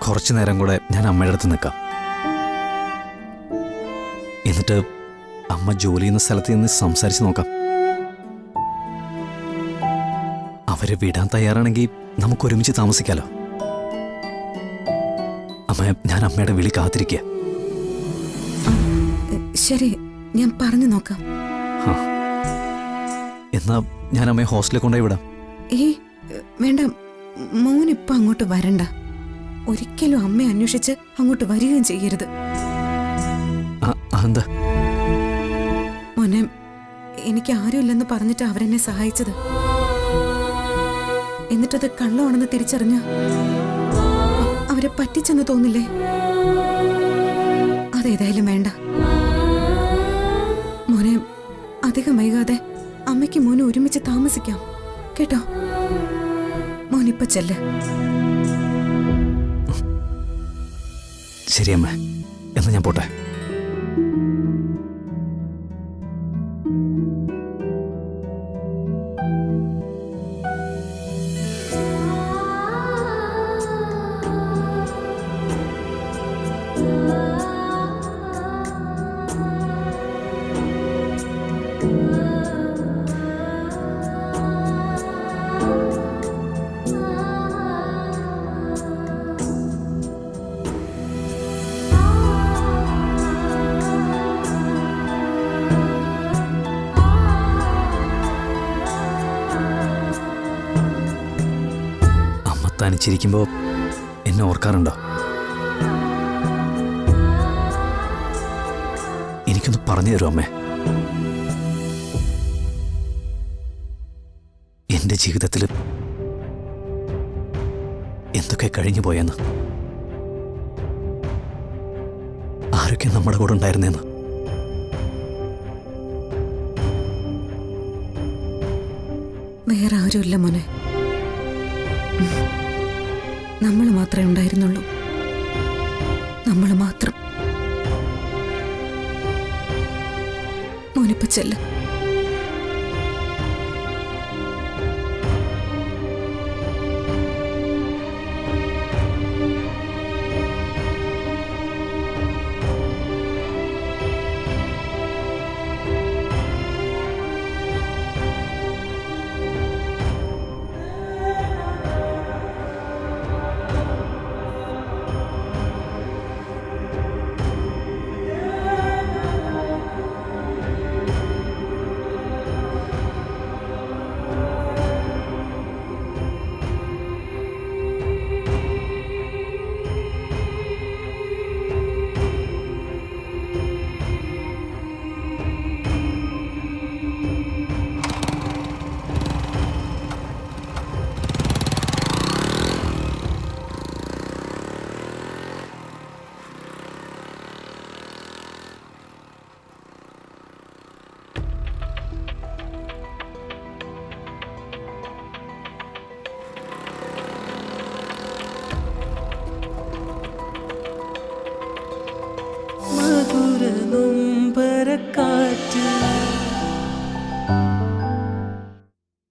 കുറച്ചു നേരം കൂടെ ഞാൻ അമ്മയുടെ അടുത്ത് നിൽക്കാം. എന്നിട്ട് അമ്മ ജോലി ചെയ്യുന്ന സ്ഥലത്ത് നിന്ന് സംസാരിച്ച് നോക്കാം. അവരെ വിടാൻ തയ്യാറാണെങ്കിൽ നമുക്ക് ഒരുമിച്ച് താമസിക്കാലോ. അമ്മ, ഞാൻ അമ്മയുടെ വിളി കാത്തിരിക്കുക. ശരി, ഞാൻ പറഞ്ഞു നോക്കാം. എന്നാ ഞാൻ അമ്മയെ ഹോസ്റ്റലിൽ കൊണ്ടുപോയി വിടാം. വേണ്ട, മോനിപ്പോ അങ്ങോട്ട് വരണ്ട. ഒരിക്കലും അമ്മയെ അന്വേഷിച്ച് അങ്ങോട്ട് വരികയും ചെയ്യരുത്. എന്താ മോനെ, എനിക്ക് ആരുമില്ലെന്ന് പറഞ്ഞിട്ട് അവരെന്നെ സഹായിച്ചത്. എന്നിട്ടത് കള്ളമാണെന്ന് തിരിച്ചറിഞ്ഞ അവരെ പറ്റിച്ചെന്ന് തോന്നില്ലേ? അതേതായാലും വേണ്ട മോനെ. അധികം വൈകാതെ അമ്മയ്ക്ക് മോനെ ഒരുമിച്ച് താമസിക്കാം കേട്ടോ. മോനിപ്പ ചെല്ല്. ശരി അമ്മ, എന്നാ ഞാൻ പോട്ടെ. തനിച്ചിരിക്കുമ്പോ എന്നെ ഓർക്കാറുണ്ടോ? എനിക്കൊന്ന് പറഞ്ഞു തരൂ അമ്മേ. എന്റെ ജീവിതത്തിൽ എന്തൊക്കെ കഴിഞ്ഞു പോയെന്ന്, ആരൊക്കെ നമ്മുടെ കൂടെ ഉണ്ടായിരുന്നെന്ന്. വേറെ ആരുമില്ല മോനെ, നമ്മൾ മാത്രമേ ഉണ്ടായിരുന്നുള്ളൂ. നമ്മൾ മാത്രം. മോനിപ്പ ചെല്ല്. മധുരനും